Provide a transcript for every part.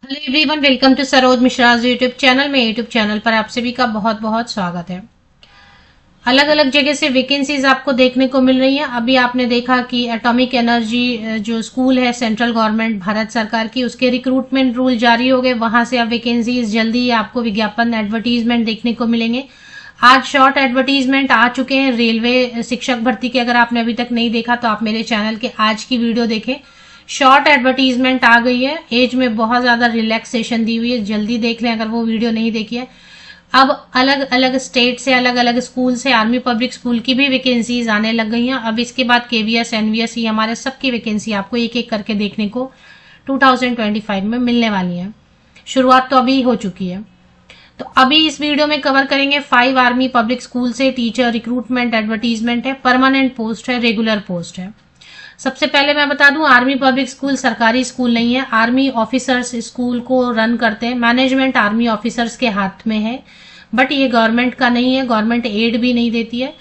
Hello everyone, welcome to Saroj Mishra's YouTube channel में। YouTube channel पर आप सभी का बहुत बहुत स्वागत है। अलग अलग जगह से वैकेंसीज आपको देखने को मिल रही हैं। अभी आपने देखा कि एटॉमिक एनर्जी जो स्कूल है सेंट्रल गवर्नमेंट भारत सरकार की, उसके रिक्रूटमेंट रूल जारी हो गए। वहां से अब वैकेंसीज जल्दी आपको विज्ञापन एडवर्टीजमेंट देखने को मिलेंगे। आज शॉर्ट एडवर्टीजमेंट आ चुके हैं रेलवे शिक्षक भर्ती के। अगर आपने अभी तक नहीं देखा तो आप मेरे चैनल के आज की वीडियो देखें। शॉर्ट एडवर्टीजमेंट आ गई है। एज में बहुत ज्यादा रिलैक्सेशन दी हुई है, जल्दी देख लें अगर वो वीडियो नहीं देखी है। अब अलग अलग स्टेट से, अलग अलग स्कूल से आर्मी पब्लिक स्कूल की भी वैकेंसीज आने लग गई हैं। अब इसके बाद केवीएस, एनवीएस, ये हमारे सबकी वैकेंसी आपको एक एक करके देखने को 2025 में मिलने वाली है। शुरुआत तो अभी हो चुकी है। तो अभी इस वीडियो में कवर करेंगे 5 आर्मी पब्लिक स्कूल से टीचर रिक्रूटमेंट एडवर्टीजमेंट है, परमानेंट पोस्ट है, रेगुलर पोस्ट है। सबसे पहले मैं बता दूं, आर्मी पब्लिक स्कूल सरकारी स्कूल नहीं है। आर्मी ऑफिसर्स स्कूल को रन करते हैं। मैनेजमेंट आर्मी ऑफिसर्स के हाथ में है, बट ये गवर्नमेंट का नहीं है। गवर्नमेंट एड भी नहीं देती है,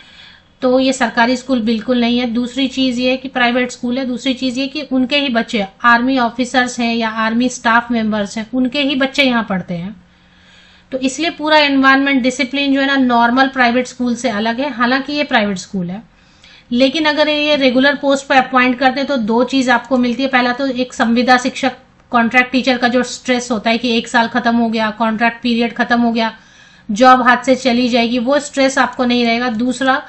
तो ये सरकारी स्कूल बिल्कुल नहीं है। दूसरी चीज ये कि प्राइवेट स्कूल है। दूसरी चीज ये कि उनके ही बच्चे आर्मी ऑफिसर्स हैं या आर्मी स्टाफ मेंबर्स हैं, उनके ही बच्चे यहाँ पढ़ते हैं। तो इसलिए पूरा एनवायरनमेंट, डिसिप्लिन जो है ना, नॉर्मल प्राइवेट स्कूल से अलग है। हालांकि ये प्राइवेट स्कूल है, लेकिन अगर ये रेगुलर पोस्ट पर अपॉइंट करते हैं तो दो चीज आपको मिलती है। पहला तो एक संविदा शिक्षक, कॉन्ट्रैक्ट टीचर का जो स्ट्रेस होता है कि 1 साल खत्म हो गया, कॉन्ट्रैक्ट पीरियड खत्म हो गया, जॉब हाथ से चली जाएगी, वो स्ट्रेस आपको नहीं रहेगा। दूसरा,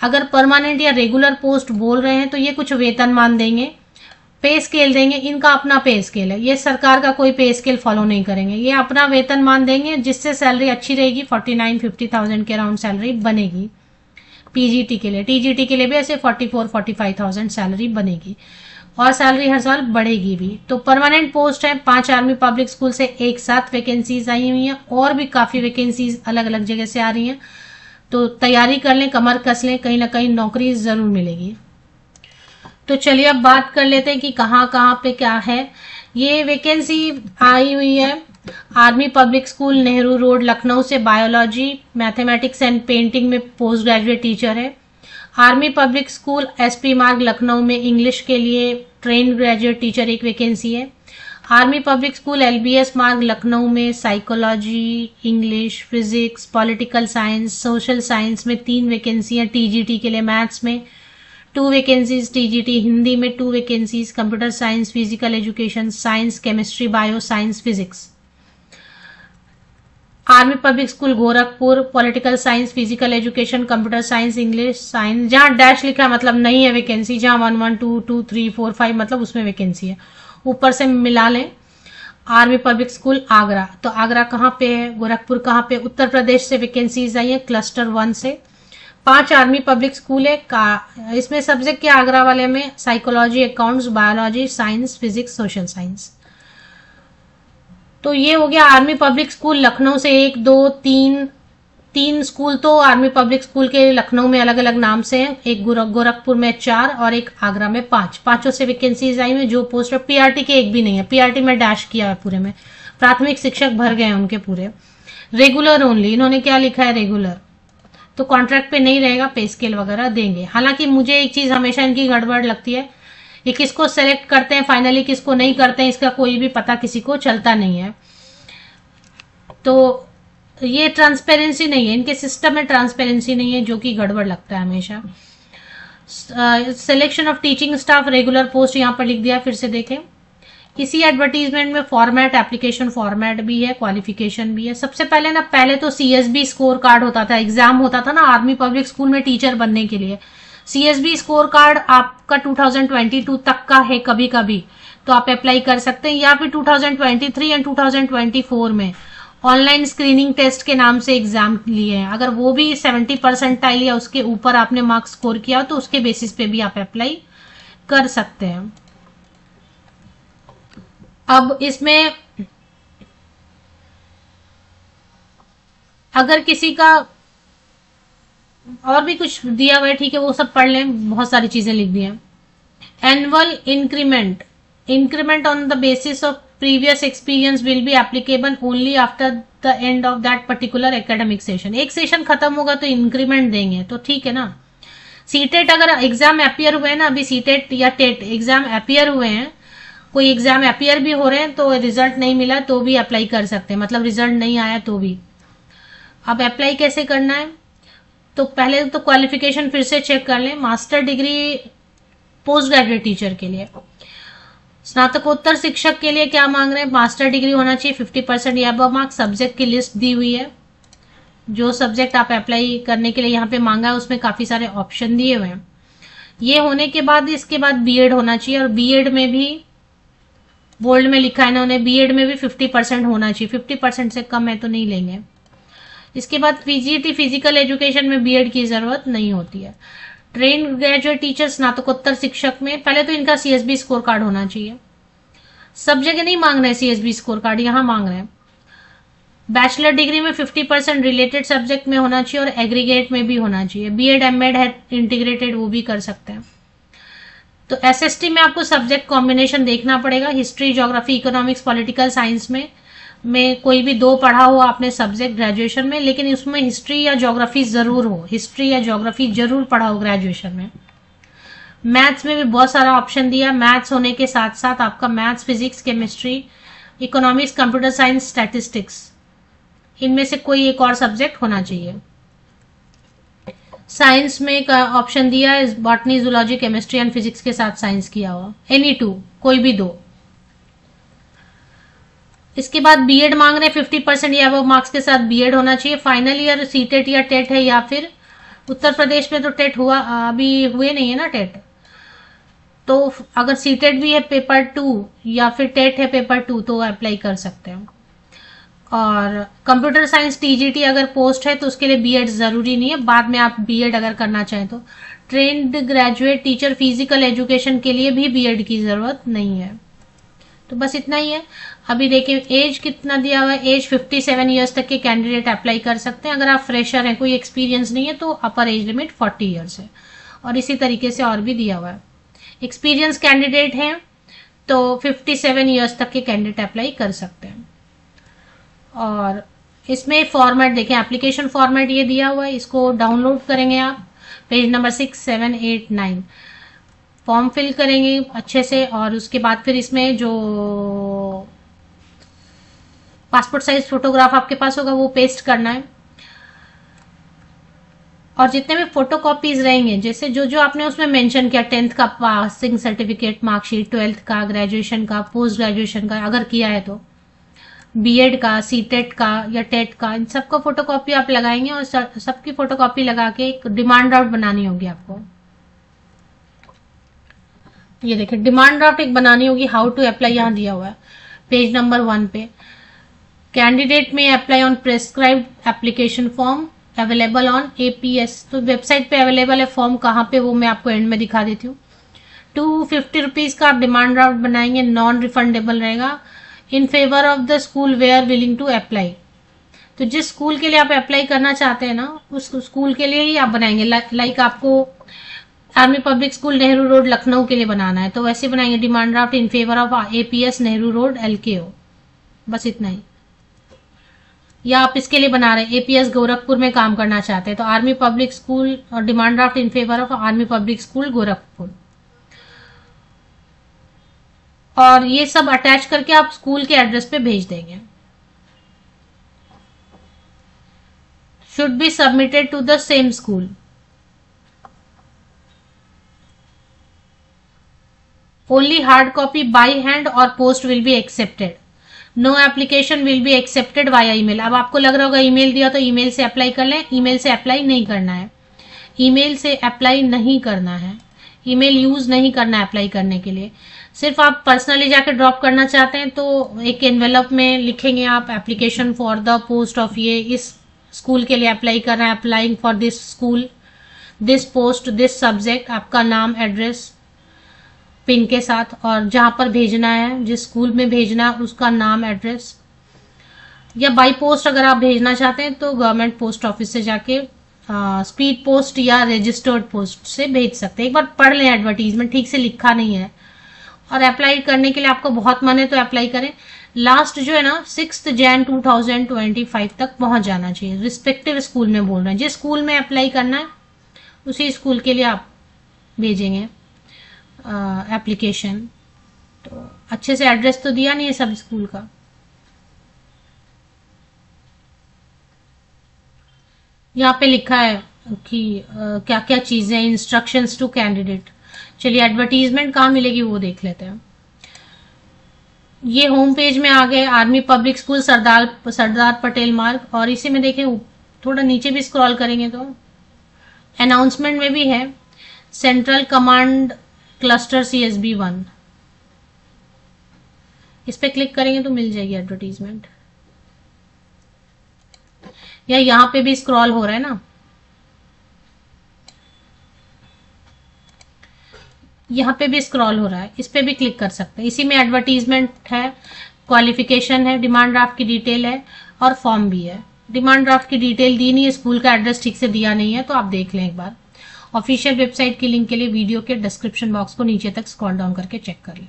अगर परमानेंट या रेगुलर पोस्ट बोल रहे हैं तो ये कुछ वेतनमान देंगे, पे स्केल देंगे। इनका अपना पे स्केल है, ये सरकार का कोई पे स्केल फॉलो नहीं करेंगे। ये अपना वेतनमान देंगे, जिससे सैलरी अच्छी रहेगी। 49-50,000 के अराउंड सैलरी बनेगी पीजीटी के लिए। टीजीटी के लिए भी ऐसे 44-45,000 सैलरी बनेगी, और सैलरी हर साल बढ़ेगी भी। तो परमानेंट पोस्ट है। 5 आर्मी पब्लिक स्कूल से एक साथ वैकेंसीज आई हुई हैं, और भी काफी वैकेंसीज अलग अलग जगह से आ रही हैं। तो तैयारी कर लें, कमर कस लें, कहीं ना कहीं नौकरी जरूर मिलेगी। तो चलिए अब बात कर लेते हैं कि कहाँ कहाँ पे क्या है। ये वैकेंसी आई हुई है army public school Nehru road Lucknow से, बायोलॉजी, मैथमेटिक्स एंड पेंटिंग में पोस्ट ग्रेजुएट टीचर है। आर्मी पब्लिक स्कूल एसपी मार्ग लखनऊ में इंग्लिश के लिए ट्रेन ग्रेजुएट टीचर एक वैकेंसी है। आर्मी पब्लिक स्कूल एलबीएस मार्ग लखनऊ में psychology, English, physics, political science, social science में 3 वैकेंसी है। टीजीटी के लिए मैथ्स में 2 वैकेंसीज, टीजीटी हिंदी में 2 vacancies, computer science, physical education, science, chemistry, bio science, physics. Army public school Gorakhpur political science, physical education, computer science, English science. जहां dash लिखा है मतलब नहीं है वैकेंसी, जहां 1, 1, 2, 2, 3, 4, 5 मतलब उसमें वैकेंसी है। ऊपर से मिला लें। आर्मी पब्लिक स्कूल आगरा, तो आगरा कहाँ पे है, गोरखपुर कहाँ पे, उत्तर प्रदेश से वैकेंसीज आई है क्लस्टर 1 से। 5 आर्मी पब्लिक स्कूल है इसमें सब्जेक्ट क्या आगरा वाले में, psychology, accounts, biology, science, physics, social science. तो ये हो गया आर्मी पब्लिक स्कूल लखनऊ से। 1, 2, 3 स्कूल तो आर्मी पब्लिक स्कूल के लखनऊ में अलग अलग नाम से हैं। एक गोरखपुर में 4 और एक आगरा में 5। पांचों से वैकेंसीज आई हैं। जो पोस्ट है पीआरटी के एक भी नहीं है, पीआरटी में डैश किया है पूरे में। प्राथमिक शिक्षक भर गए हैं उनके पूरे। रेगुलर ओनली, इन्होंने क्या लिखा है, रेगुलर। तो कॉन्ट्रैक्ट पे नहीं रहेगा, पे स्केल वगैरह देंगे। हालांकि मुझे एक चीज हमेशा इनकी गड़बड़ लगती है, ये किसको सेलेक्ट करते हैं फाइनली, किसको नहीं करते हैं, इसका कोई भी पता किसी को चलता नहीं है। तो ये ट्रांसपेरेंसी नहीं है, इनके सिस्टम में ट्रांसपेरेंसी नहीं है, जो कि गड़बड़ लगता है हमेशा। Selection of teaching staff regular post यहाँ पर लिख दिया, फिर से देखें। इसी एडवर्टीजमेंट में फॉर्मेट, एप्लीकेशन फॉर्मेट भी है, क्वालिफिकेशन भी है। सबसे पहले ना, पहले तो सीएसबी स्कोर कार्ड होता था, एग्जाम होता था ना आर्मी पब्लिक स्कूल में टीचर बनने के लिए। सीएसबी स्कोर कार्ड आपका 2022 तक का है, कभी कभी तो आप अप्लाई कर सकते हैं, या फिर 2023 एंड 2024 में ऑनलाइन स्क्रीनिंग टेस्ट के नाम से एग्जाम लिए हैं। अगर वो भी 70% या उसके ऊपर आपने मार्क्स स्कोर किया तो उसके बेसिस पे भी आप अप्लाई कर सकते हैं। अब इसमें अगर किसी का और भी कुछ दिया हुआ है, ठीक है, वो सब पढ़ लें, बहुत सारी चीजें लिख दी हैं। Annual increment, increment on the basis of previous experience will be applicable only after the end of that particular academic session. एक सेशन खत्म होगा तो इंक्रीमेंट देंगे, तो ठीक है ना। सीटेट अगर एग्जाम अपियर हुए हैं ना, अभी सीटेट या टेट एग्जाम अपियर हुए हैं, कोई एग्जाम अपियर भी हो रहे हैं तो रिजल्ट नहीं मिला तो भी अप्लाई कर सकते हैं, मतलब रिजल्ट नहीं आया तो भी। अब अप्लाई कैसे करना है, तो पहले तो क्वालिफिकेशन फिर से चेक कर लें। Master degree post graduate teacher के लिए, स्नातकोत्तर शिक्षक के लिए क्या मांग रहे हैं, मास्टर डिग्री होना चाहिए 50% या अबव मार्क्स। सब्जेक्ट की लिस्ट दी हुई है, जो सब्जेक्ट आप अप्लाई करने के लिए यहाँ पे मांगा है उसमें काफी सारे ऑप्शन दिए हुए हैं। ये होने के बाद इसके बाद बीएड होना चाहिए, और बीएड में भी बोल्ड में लिखा है इन्होंने, बीएड में भी 50% होना चाहिए, 50% से कम है तो नहीं लेंगे। इसके बाद पीजीटी फिजिकल एजुकेशन में बीएड की जरूरत नहीं होती है। ट्रेन ग्रेजुएट टीचर स्नातकोत्तर शिक्षक में पहले तो इनका सीएसबी स्कोर कार्ड होना चाहिए। सब जगह नहीं मांग रहे सीएसबी स्कोर कार्ड, यहां मांग रहे हैं। बैचलर डिग्री में 50% रिलेटेड सब्जेक्ट में होना चाहिए और एग्रीगेट में भी होना चाहिए। बीएड एमएड है इंटीग्रेटेड, वो भी कर सकते हैं। तो एसएसटी में आपको सब्जेक्ट कॉम्बिनेशन देखना पड़ेगा, history, geography, economics, political science में कोई भी 2 पढ़ा हो आपने सब्जेक्ट ग्रेजुएशन में, लेकिन उसमें हिस्ट्री या ज्योग्राफी जरूर हो, हिस्ट्री या ज्योग्राफी जरूर पढ़ा हो ग्रेजुएशन में। मैथ्स में भी बहुत सारा ऑप्शन दिया, मैथ्स होने के साथ साथ आपका maths, physics, chemistry, economics, computer science, statistics, इनमें से कोई एक और सब्जेक्ट होना चाहिए। साइंस में एक ऑप्शन दिया है, botany, zoology, chemistry and physics के साथ साइंस किया हुआ, एनी 2, कोई भी 2। इसके बाद बीएड मांग रहे हैं 50% या वो मार्क्स के साथ बीएड होना चाहिए। फाइनल ईयर सीटेट या टेट है, या फिर उत्तर प्रदेश में तो टेट हुआ, अभी हुए नहीं है ना टेट, तो अगर सीटेट भी है पेपर 2 या फिर टेट है पेपर 2 तो अप्लाई कर सकते हैं। और कंप्यूटर साइंस टीजीटी अगर पोस्ट है तो उसके लिए बीएड जरूरी नहीं है, बाद में आप बीएड अगर करना चाहें तो। Trained graduate teacher physical education के लिए भी बीएड की जरूरत नहीं है। तो बस इतना ही है। अभी देखिए एज कितना दिया हुआ है, एज 57 ईयर्स तक के कैंडिडेट अप्लाई कर सकते हैं। अगर आप फ्रेशर हैं, कोई एक्सपीरियंस नहीं है, तो अपर एज लिमिट 40 ईयर्स है। और इसी तरीके से और भी दिया हुआ है। एक्सपीरियंस कैंडिडेट हैं तो 57 ईयर्स तक के कैंडिडेट अप्लाई कर सकते हैं। और इसमें फॉर्मेट देखें, एप्लीकेशन फॉर्मेट ये दिया हुआ है, इसको डाउनलोड करेंगे आप, पेज नंबर 6, 7, 8, 9 फॉर्म फिल करेंगे अच्छे से। और उसके बाद फिर इसमें जो पासपोर्ट साइज फोटोग्राफ आपके पास होगा वो पेस्ट करना है। और जितने भी फोटोकॉपीज रहेंगे, जैसे जो जो आपने उसमें मेंशन किया, 10th का पासिंग सर्टिफिकेट, मार्कशीट, 12th का, ग्रेजुएशन का, पोस्ट ग्रेजुएशन का अगर किया है तो, बीएड का, सीटेट का या टेट का, इन सबका फोटोकॉपी आप लगाएंगे। और सबकी फोटोकॉपी लगा के एक डिमांड ड्राफ्ट बनानी होगी आपको। ये देखिए डिमांड ड्राफ्ट एक बनानी होगी, हाउ टू अप्लाई यहाँ दिया हुआ है पेज नंबर 1 पे। कैंडिडेट में apply on prescribed application form available on APS, तो वेबसाइट पे अवेलेबल है फॉर्म, कहाँ पे वो मैं आपको एंड में दिखा देती हूँ। 250 रुपीज का आप डिमांड ड्राफ्ट बनाएंगे, नॉन रिफंडेबल रहेगा। In favour of the school where willing to apply, तो जिस स्कूल के लिए आप अप्लाई करना चाहते हैं ना, उस स्कूल के लिए ही आप बनाएंगे। लाइक आपको army public school Nehru road Lucknow के लिए बनाना है तो वैसे बनाएंगे, demand draft in favour of APS Nehru road LKO, बस इतना ही। या आप इसके लिए बना रहे हैं एपीएस गोरखपुर में काम करना चाहते हैं तो आर्मी पब्लिक स्कूल और demand draft in favour of army public school Gorakhpur. और ये सब अटैच करके आप स्कूल के एड्रेस पे भेज देंगे। Should be submitted to the same school. Only hard copy by hand और post will be accepted. No application will be accepted via email. अब आपको लग रहा होगा ईमेल दिया तो ईमेल से अप्लाई कर लें, ईमेल से अप्लाई नहीं करना है। ईमेल से अप्लाई नहीं करना है, ईमेल यूज नहीं करना है अप्लाई करने के लिए। सिर्फ आप पर्सनली जाकर ड्रॉप करना चाहते हैं तो एक एनवेलप में लिखेंगे आप application for the post of ये, इस स्कूल के लिए अप्लाई करना है, applying for this school, this post, this subject, आपका नाम, एड्रेस, पिन के साथ, और जहां पर भेजना है, जिस स्कूल में भेजना है उसका नाम, एड्रेस। या बाई पोस्ट अगर आप भेजना चाहते हैं तो गवर्नमेंट पोस्ट ऑफिस से जाके स्पीड पोस्ट या रजिस्टर्ड पोस्ट से भेज सकते हैं। एक बार पढ़ लें, एडवर्टीजमेंट ठीक से लिखा नहीं है। और अप्लाई करने के लिए आपको बहुत मन है तो अप्लाई करें। लास्ट जो है ना 6 जनवरी 2025 तक पहुंच जाना चाहिए। रिस्पेक्टिव स्कूल में बोल रहे हैं, जिस स्कूल में अप्लाई करना है उसी स्कूल के लिए आप भेजेंगे एप्लीकेशन। तो अच्छे से एड्रेस तो दिया नहीं है सब स्कूल का। यहाँ पे लिखा है कि क्या क्या चीजें, इंस्ट्रक्शंस टू कैंडिडेट। चलिए एडवर्टीजमेंट कहाँ मिलेगी वो देख लेते हैं। ये होम पेज में आ गए, army public school Sardar Patel मार्ग, और इसी में देखें थोड़ा नीचे भी स्क्रॉल करेंगे तो अनाउंसमेंट में भी है सेंट्रल कमांड क्लस्टर CSB 1। इस पे क्लिक करेंगे तो मिल जाएगी एडवर्टीजमेंट। या यहाँ पे भी स्क्रॉल हो रहा है ना, यहाँ पे भी स्क्रॉल हो रहा है, इस पे भी क्लिक कर सकते हैं। इसी में एडवर्टीजमेंट है, क्वालिफिकेशन है, डिमांड ड्राफ्ट की डिटेल है और फॉर्म भी है। डिमांड ड्राफ्ट की डिटेल दी नहीं है, स्कूल का एड्रेस ठीक से दिया नहीं है, तो आप देख लें एक बार। ऑफिशियल वेबसाइट की लिंक के लिए वीडियो के डिस्क्रिप्शन बॉक्स को नीचे तक स्क्रॉल डाउन करके चेक कर लें।